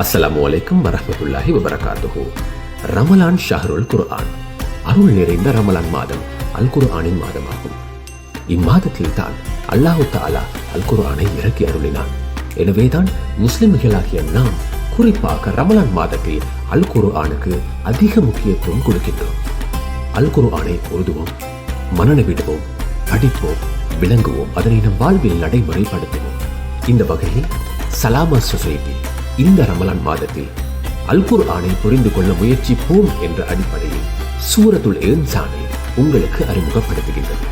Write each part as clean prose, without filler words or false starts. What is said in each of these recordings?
அஸ்ஸலாமு அலைக்கும் வரஹ்மத்துல்லாஹி வபரகாத்துஹு. ரமலான் ஷஹ்ருல் குர்ஆன், அருள் நிறைந்த ரமலான் மாதம் அல் குர்ஆனின் மாதமாகும். இம்மாதத்தில் தான் அல்லாஹு தஆலா அல் குர்ஆனை இறக்கி அருளினான். எனவேதான் முஸ்லிம்களாகிய நாம் குறிப்பாக ரமலான் மாதத்தில் அல் குர்ஆனுக்கு அதிக முக்கியத்துவம் கொடுக்கின்றோம். அல் குர்ஆனை ஓதுவோம், மனனவிடுவோம், படிப்போம், விளங்குவோம், அதனை நம் வாழ்வில் நடைமுறைப்படுத்துவோம். இந்த வகையில் சலாமா சொசைட்டி இந்த ரமலான் மாதத்தில் அல் குர்ஆனை புரிந்து கொள்ள முயற்சிப்போம் என்ற அடிப்படையில் சூரத்துல் இன்சானை உங்களுக்கு அறிமுகப்படுத்துகின்றது.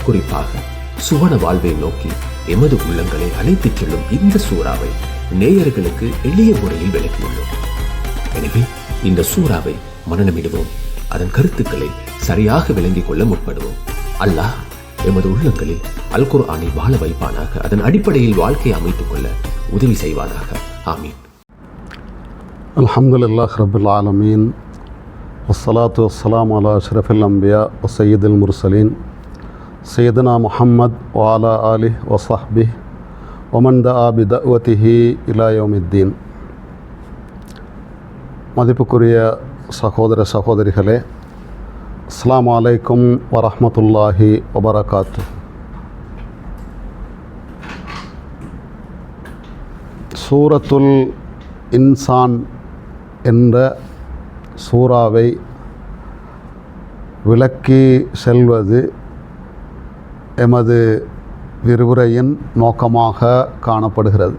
குறிப்பாக சுவன வாழ்வை நோக்கி எமது உள்ளங்களை அழைத்துச் செல்லும் இந்த சூறாவை நேயர்களுக்கு எளிய முறையில் விளக்கியுள்ளோம். எனவே இந்த சூறாவை மனனமிடுவோம், அதன் கருத்துக்களை சரியாக விளங்கிக் கொள்ள முற்படுவோம். அல்லாஹ் எமது உள்ளங்களில் அல் குர்ஆனை வாழ வைப்பானாக, அதன் அடிப்படையில் வாழ்க்கையை அமைத்துக் கொள்ள உதவி செய்வானாக. ஆமீன். அல்ஹம்துலில்லாஹி ரப்பில் ஆலமீன், வஸ்ஸலாத்து வஸ்ஸலாமு அலா அஷ்ரஃபில் அன்பியா வ ஸய்யிதில் முர்ஸலீன் சய்யிதுனா முஹம்மத் வ அலா ஆலிஹி வ ஸஹ்பிஹி வ மன் தஆ பி தஅவதிஹி இலா யௌமித்தீன். மதிப்புக்குரிய சகோதர சகோதரிகளே, அஸ்ஸலாமு அலைக்கும் வரஹ்மத்துல்லாஹி வபரகாத்துஹு. சூரத்துல் இன்சான் என்ற சூறாவை விளக்கி செல்வது எமது விரிவுரையின் நோக்கமாக காணப்படுகிறது.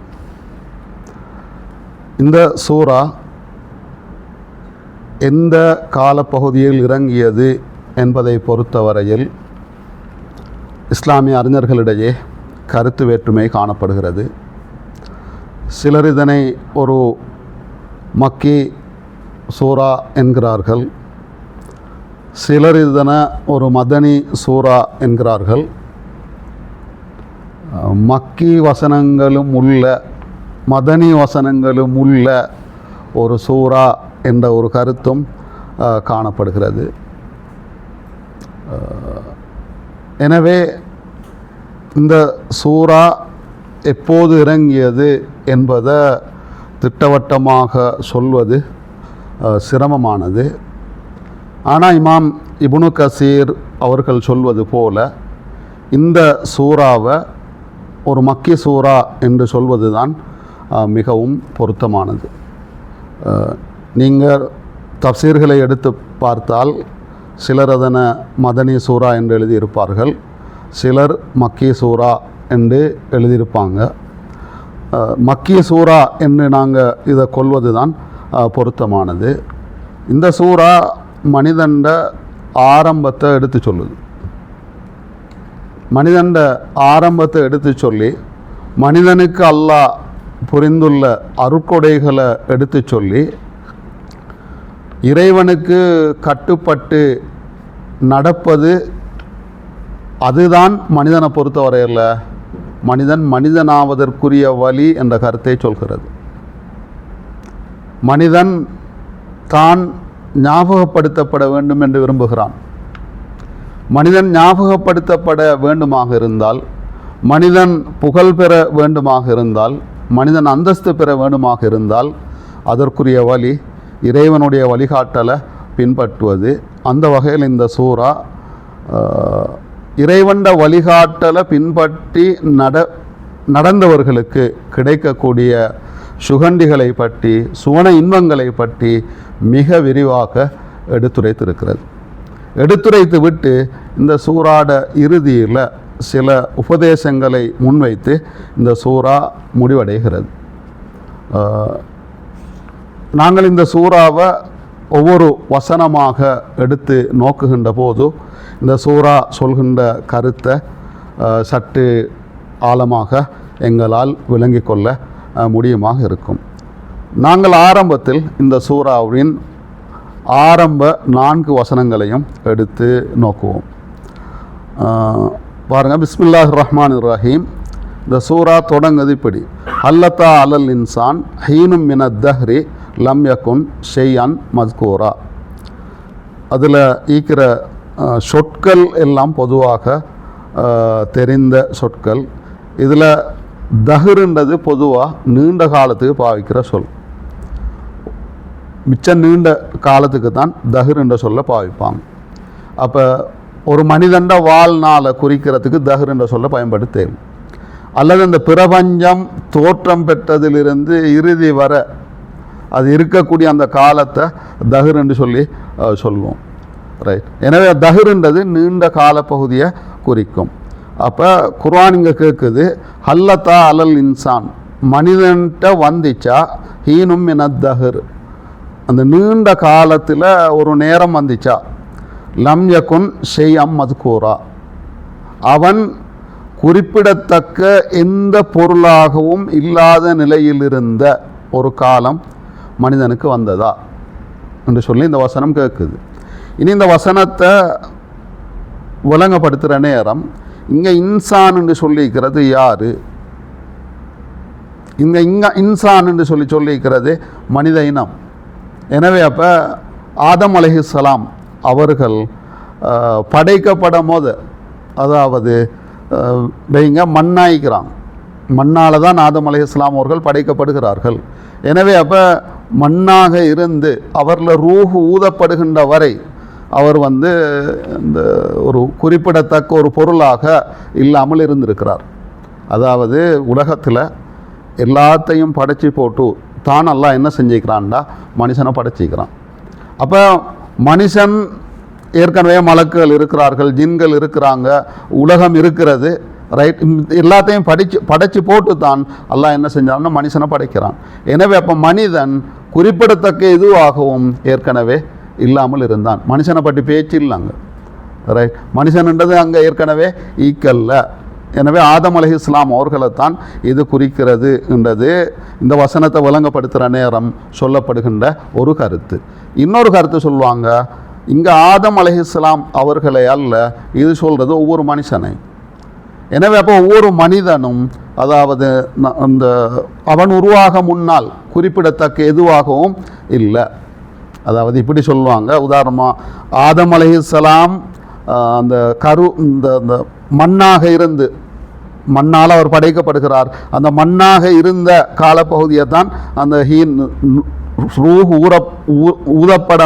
இந்த சூறா எந்த காலப்பகுதியில் இறங்கியது என்பதை பொறுத்தவரையில் இஸ்லாமிய அறிஞர்களிடையே கருத்து வேற்றுமை காணப்படுகிறது. சிலர் இதனை ஒரு மக்கி சூரா என்கிறார்கள், சிலர் இதனை ஒரு மதனி சூரா என்கிறார்கள். மக்கி வசனங்களும் உள்ள மதனி வசனங்களும் உள்ள ஒரு சூரா என்ற ஒரு கருத்தும் காணப்படுகிறது. எனவே இந்த சூரா எப்போது இறங்கியது என்பதை திட்டவட்டமாக சொல்வது சிரமமானது. ஆனால் இமாம் இப்னு கசீர் அவர்கள் சொல்வது போல இந்த சூறாவை ஒரு மக்கி சூறா என்று சொல்வது தான் மிகவும் பொருத்தமானது. நீங்கள் தஃப்சீர்களை எடுத்து பார்த்தால் சிலர் அதனை மதனி சூறா என்று எழுதியிருப்பார்கள், சிலர் மக்கி சூறா என்று எழுதியிருப்பாங்க. மக்கி சூறா என்று நாங்கள் இதை கொள்வது தான் பொருத்தமானது. இந்த சூறா மனிதண்ட ஆரம்பத்தை எடுத்து சொல்லுது. மனிதண்ட ஆரம்பத்தை எடுத்து சொல்லி மனிதனுக்கு அல்லாஹ் புரிந்துள்ள அருட்கொடைகளை எடுத்து சொல்லி இறைவனுக்கு கட்டுப்பட்டு நடப்பது, அதுதான் மனிதனை பொறுத்தவரையில் மனிதனாவதற்குரிய வழி என்ற கருத்தை சொல்கிறது. மனிதன் தான் ஞாபகப்படுத்தப்பட வேண்டும் என்று விரும்புகிறான். மனிதன் ஞாபகப்படுத்தப்பட வேண்டுமாக இருந்தால், மனிதன் புகழ் பெற வேண்டுமாக இருந்தால், மனிதன் அந்தஸ்து பெற வேண்டுமாக இருந்தால் அதற்குரிய வழி இறைவனுடைய வழிகாட்டலை பின்பற்றுவது. அந்த வகையில் இந்த சூறா இறைவண்ட வழிகாட்டலை பின்பற்றி நடந்தவர்களுக்கு கிடைக்கக்கூடிய சுகண்டிகளை பற்றி, சுவன இன்பங்களை பற்றி மிக விரிவாக எடுத்துரைத்திருக்கிறது. எடுத்துரைத்து விட்டு இந்த சூறாட இறுதியில் சில உபதேசங்களை முன்வைத்து இந்த சூறா முடிவடைகிறது. நாங்கள் இந்த சூறாவை ஒவ்வொரு வசனமாக எடுத்து நோக்குகின்ற போது இந்த சூறா சொல்கின்ற கருத்தை சற்று ஆழமாக எங்களால் விளங்கிக் கொள்ள முடியுமாக இருக்கும். நாங்கள் ஆரம்பத்தில் இந்த சூறாவின் ஆரம்ப 4 வசனங்களையும் எடுத்து நோக்குவோம். பாருங்கள், பிஸ்மில்லாஹிர் ரஹ்மானிர் ரஹீம். இந்த சூறா தொடங்குது இப்படி: அல்லத்தா அலல் இன்சான் ஹீனும் மினத் தஹ்ரி லம் யகுன் ஷைஅன் மஸ்கூரா. அதில் ஈக்கிற சொற்கள் எல்லாம் பொதுவாக தெரிந்த சொற்கள். இதில் தஹ்ருன்றது பொதுவாக நீண்ட காலத்துக்கு பாவிக்கிற சொல். மிச்ச நீண்ட காலத்துக்கு தான் தஹர் என்ற சொல்ல பாவிப்பாங்க. அப்போ ஒரு மனிதண்ட வாழ்நாளை குறிக்கிறதுக்கு தஹர் என்ற சொல்ல பயன்படுத்த அல்லது அந்த பிரபஞ்சம் தோற்றம் பெற்றதிலிருந்து இறுதி வர அது இருக்கக்கூடிய அந்த காலத்தை தஹர் என்று சொல்லி சொல்லுவோம். ரைட். எனவே தஹ்ருன்றது நீண்ட காலப்பகுதியை குறிக்கும். அப்போ குர்ஆன் இங்கே கேட்குது ஹல்லத்தா அலல் இன்சான், மனிதன்கிட்ட வந்துச்சா ஹீனும் மின தஹர், அந்த நீண்ட காலத்தில் ஒரு நேரம் வந்துச்சா, லம் யகுன் ஷைஅம் மத்கூரா, அவன் குறிப்பிடத்தக்க எந்த பொருளாகவும் இல்லாத நிலையில் இருந்த ஒரு காலம் மனிதனுக்கு வந்ததா என்று சொல்லி இந்த வசனம் கேட்குது. இனி இந்த வசனத்தை விளங்கப்படுத்துகிற நேரம் இங்கே இன்சான் என்று சொல்லிக்கிறது யார்? இங்கே இன்சான் என்று சொல்லிக்கிறது மனித இனம். எனவே அப்போ ஆதம் அலைஹிஸ்ஸலாம் அவர்கள் படைக்கப்படும் போது, அதாவது வைங்க மண்ணாய்க்கிறாங்க, மண்ணால் தான் ஆதம் அலைஹிஸ்ஸலாம் அவர்கள் படைக்கப்படுகிறார்கள். எனவே அப்போ மண்ணாக இருந்து அவரில் ரூஹு ஊதப்படுகின்ற வரை அவர் இந்த ஒரு குறிப்பிடத்தக்க ஒரு பொருளாக இல்லாமல் இருந்திருக்கிறார். அதாவது உலகத்தில் எல்லாத்தையும் படைச்சி போட்டு தான் அல்லாஹ் என்ன செஞ்சுக்கிறான்டா மனுஷனை படைச்சிக்கிறான். அப்போ மனுஷன் ஏற்கனவே மலக்குகள் இருக்கிறார்கள், ஜின்கள் இருக்கிறாங்க, உலகம் இருக்கிறது. ரைட். எல்லாத்தையும் படைச்சு போட்டு தான் அல்லாஹ் என்ன செஞ்சான்னா மனுஷனை படைக்கிறான். எனவே அப்போ மனிதன் குறிப்பிடத்தக்க இதுவாகவும் ஏற்கனவே இல்லாமல் இருந்தான். மனுஷனை பற்றி பேச்சு இல்லைங்க. ரைட். மனுஷன்ன்றது அங்கே ஏற்கனவே ஈக்கல்ல. எனவே ஆதம் அலைஹிஸ்ஸலாம் அவர்களைத்தான் இது குறிக்கிறது என்றது இந்த வசனத்தை விளங்கப்படுத்துகிற நேரம் சொல்லப்படுகின்ற ஒரு கருத்து. இன்னொரு கருத்து சொல்லுவாங்க, இங்கே ஆதம் அலைஹிஸ்ஸலாம் அவர்களை அல்ல, இது சொல்கிறது ஒவ்வொரு மனுஷனை. எனவே அப்போ ஒவ்வொரு மனிதனும், அதாவது அந்த அவன் உருவாக முன்னால் குறிப்பிடத்தக்க எதுவாகவும் இல்லை. அதாவது இப்படி சொல்லுவாங்க, உதாரணமாக ஆதம் அலைஹிஸ்ஸலாம் அந்த இந்த மண்ணாக இருந்து, மண்ணால் அவர் படைக்கப்படுகிறார், அந்த மண்ணாக இருந்த காலப்பகுதியை தான் அந்த ரூஹ் ஊதப்பட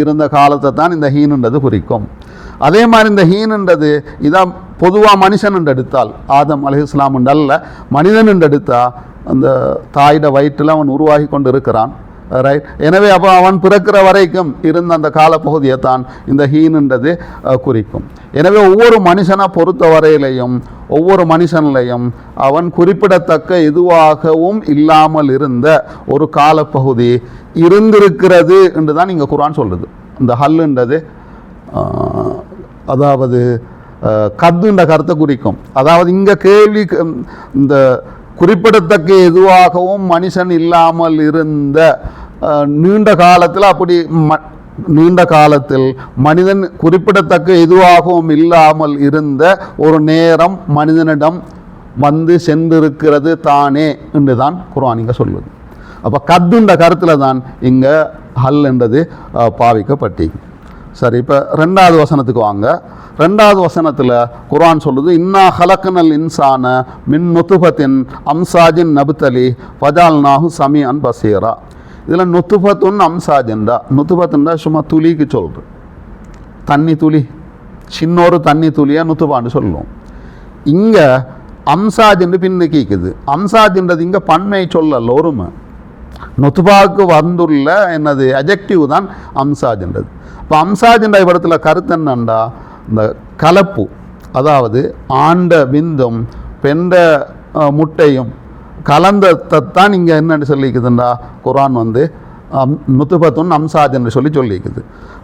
இருந்த காலத்தை தான் இந்த ஹீனுன்றது குறிக்கும். அதே மாதிரி இந்த ஹீனுன்றது இதான் பொதுவாக மனுஷன் என்று எடுத்தால், ஆதம் அலைஹிஸ்ஸலாம் அல்ல மனிதன் என்று எடுத்தால் அந்த தாயிட வயிற்றில் அவன் உருவாகி கொண்டு இருக்கிறான். ரைட். எனவே அப்போ அவன் பிறக்கிற வரைக்கும் இருந்த அந்த காலப்பகுதியை தான் இந்த ஹீனுன்றது குறிக்கும். எனவே ஒவ்வொரு மனுஷனை பொறுத்த வரையிலையும் ஒவ்வொரு மனுஷன்லையும் அவன் குறிப்பிடத்தக்க எதுவாகவும் இல்லாமல் இருந்த ஒரு காலப்பகுதி இருந்திருக்கிறது என்று தான் இங்கே குர்ஆன் சொல்லுது. இந்த ஹல்லுன்றது அதாவது கத்துன்ற கருத்தை குறிக்கும். அதாவது இங்கே கேள்வி இந்த குறிப்பிடத்தக்க எதுவாகவும் மனுஷன் இல்லாமல் இருந்த நீண்ட காலத்தில், அப்படி நீண்ட காலத்தில் மனிதன் குறிப்பிடத்தக்க எதுவாகவும் இல்லாமல் இருந்த ஒரு நேரம் மனிதனிடம் வந்து சென்றிருக்கிறது தானே என்று தான் குர்ஆன் இங்கே சொல்லுது. அப்போ கத்துன்ற கருத்தில் தான் இங்கே ஹல் என்றது பாவிக்கப்பட்டிருக்கு. சரி, இப்போ ரெண்டாவது வசனத்துக்கு வாங்க. ரெண்டாவது வசனத்தில் குர்ஆன் சொல்லுது, இன்னா ஹலக்னல் இன்சான மின் நுத்துபத்தின் அம்சாஜின் நபுத்தலி ஃபஜால்நாஹு சமீஅன் பசீரா. இதில் நுத்துபத்துன் அம்சாஜின்டா, நுத்துபத்துண்டா சும்மா துளிக்கு சொல்கிறது, தண்ணி துளி, சின்னொரு தண்ணி துளியாக நுத்துபான்னு சொல்லுவோம். இங்கே அம்சாஜின்னு பின்னுக்கிக்குது. அம்சாஜின்றது இங்கே பன்மை சொல்லல, ஒருமை. நுத்துபாவுக்கு வந்துள்ள என்னது அஜெக்டிவ் தான் அம்சாஜின்றது. இப்போ அம்சாஜின்ற இடத்துல கருத்து என்னண்டா, இந்த கலப்பு, அதாவது ஆண்ட விந்தும் பெண்ட முட்டையும் கலந்தத்தான் இங்கே என்னென்னு சொல்லிக்குதுண்டா குர்ஆன் நுத்துபத்துன் அம்சாஜ் என்று சொல்லிக்குது.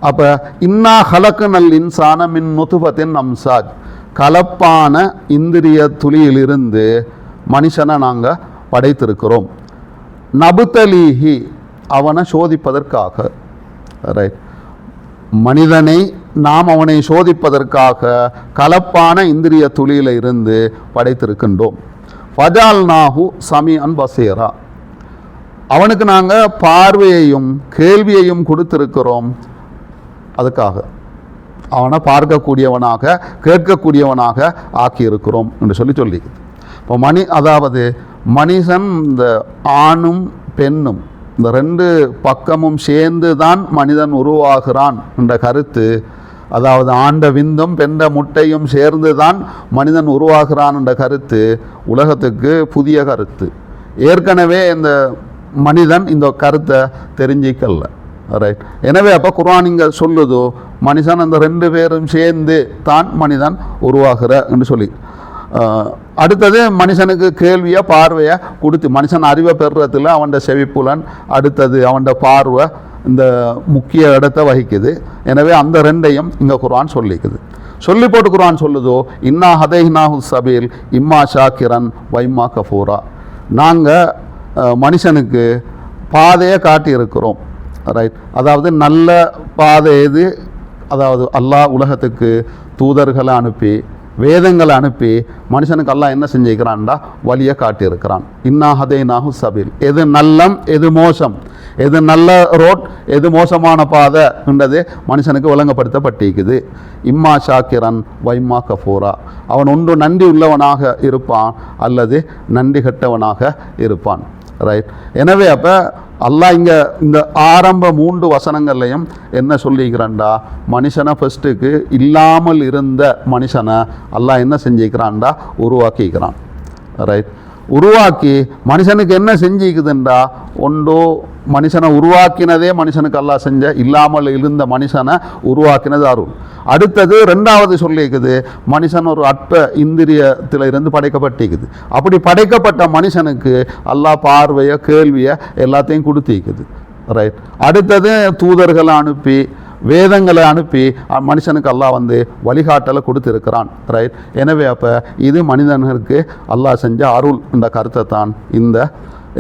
அப்போ இன்னா ஹலக்னல் இன்சான மின் நுத்துபத்தின் அம்சாஜ், கலப்பான இந்திரிய துளியிலிருந்து மனுஷனை நாங்கள் படைத்திருக்கிறோம். நபுத்தலீஹி, அவனை சோதிப்பதற்காக. ரைட். மனிதனை நாம் அவனை சோதிப்பதற்காக கலப்பான இந்திரிய துளியில இருந்து படைத்திருக்கின்றோம். ஃபஜால்நாஹு சமீஅன் பசீரா, அவனுக்கு நாங்கள் பார்வையையும் கேள்வியையும் கொடுத்திருக்கிறோம். அதுக்காக அவனை பார்க்கக்கூடியவனாக கேட்கக்கூடியவனாக ஆக்கியிருக்கிறோம் என்று சொல்லிக்குது. இப்போ அதாவது மனுஷன் இந்த ஆணும் பெண்ணும் இந்த ரெண்டு பக்கமும் சேர்ந்து தான் மனிதன் உருவாகிறான் என்ற கருத்து, அதாவது ஆண்ட விந்தும் பெண்ட முட்டையும் சேர்ந்து தான் மனிதன் உருவாகிறான் என்ற கருத்து உலகத்துக்கு புதிய கருத்து. ஏற்கனவே இந்த மனிதன் இந்த கருத்தை தெரிஞ்சிக்கல. ரைட். எனவே அப்போ குர்ஆன் இங்கே சொல்லுதோ மனுஷன் அந்த ரெண்டு பேரும் சேர்ந்து தான் மனிதன் உருவாகிற என்று சொல்லி. அடுத்தது மனுஷனுக்கு கேள்வியை பார்வையை கொடுத்து மனுஷன் அறிவை பெறுறதுல அவன் செவிப்புலன், அடுத்தது அவன் பார்வை இந்த முக்கிய இடத்தை வகிக்குது. எனவே அந்த ரெண்டையும் இங்கே குர்ஆன் சொல்லிக்குது. சொல்லி போட்டு குர்ஆன் சொல்லுதோ இன்னா ஹதைனாஹு சபீல் இம்மா ஷாக்கிரன் வைம்மா கஃபூரா. நாங்கள் மனுஷனுக்கு பாதையை காட்டியிருக்கிறோம். ரைட். அதாவது நல்ல பாதை எது, அதாவது அல்லாஹ் உலகத்துக்கு தூதர்களை அனுப்பி வேதங்களை அனுப்பி மனுஷனுக்கு அல்லாஹ் என்ன செஞ்சுக்கிறான்டா வழியை காட்டியிருக்கிறான். இன்னா ஹதைனாஹு சபீல், எது நல்லம் எது மோசம், எது நல்ல ரோட் எது மோசமான பாதை என்றது மனுஷனுக்கு விளங்கப்படுத்தப்பட்டிருக்குது. இம்மா ஷாக்கிரன் வைம்மா கஃபூரா. அவன் ஒன்று நன்றி உள்ளவனாக இருப்பான் அல்லது நன்றி கெட்டவனாக இருப்பான். ரைட். எனவே அப்போ அல்லாஹ் இங்கே இந்த ஆரம்ப 3 வசனங்கள்லையும் என்ன சொல்லிக்கிறான்டா, மனுஷனை ஃபஸ்ட்டுக்கு இல்லாமல் இருந்த மனுஷனை அல்லாஹ் என்ன செஞ்சுக்கிறான்டா உருவாக்கிக்கிறான். ரைட். உருவாக்கி மனுஷனுக்கு என்ன செஞ்சுக்குதுண்டா, ஒன்றோ மனுஷனை உருவாக்கினதே மனுஷனுக்கு அல்லாஹ் செஞ்ச, இல்லாமல் இருந்த மனுஷனை உருவாக்கினது அருள். அடுத்தது 2வது சொல்லிக்குது மனுஷன் ஒரு அற்ப இந்திரியத்தில் இருந்து படைக்கப்பட்டிருக்குது. அப்படி படைக்கப்பட்ட மனுஷனுக்கு அல்லாஹ் பார்வையை கேள்வியை எல்லாத்தையும் கொடுத்திருக்குது. ரைட். அடுத்தது தூதர்களை அனுப்பி வேதங்களை அனுப்பி மனுஷனுக்கு அல்லாஹ் வழிகாட்டலை கொடுத்துருக்கிறான். ரைட். எனவே அப்போ இது மனிதனுக்கு அல்லாஹ் செஞ்ச அருள் என்ற கருத்தை தான் இந்த.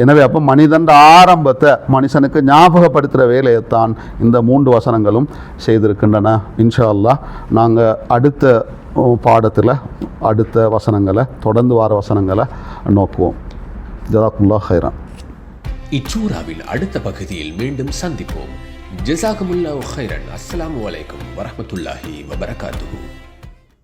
எனவே அப்போ மனிதன் ஆரம்பத்தை மனுஷனுக்கு ஞாபகப்படுத்துகிற வேலையைத்தான் இந்த 3 வசனங்களும் செய்திருக்கின்றன. இன்ஷா அல்லாஹ் நாங்கள் அடுத்த பாடத்தில் அடுத்த வசனங்களை தொடர்ந்து வார வசனங்களை நோக்குவோம். ஜஸாக்குமுல்லாஹ் ஹைரான். இச்சூராவின் அடுத்த பகுதியில் மீண்டும் சந்திப்போம். ஜஸாக்குமுல்லாஹ் ஹைரன். அஸ்ஸலாமு அலைக்கும் வரஹ்மத்துல்லாஹி வபரகாத்துஹு.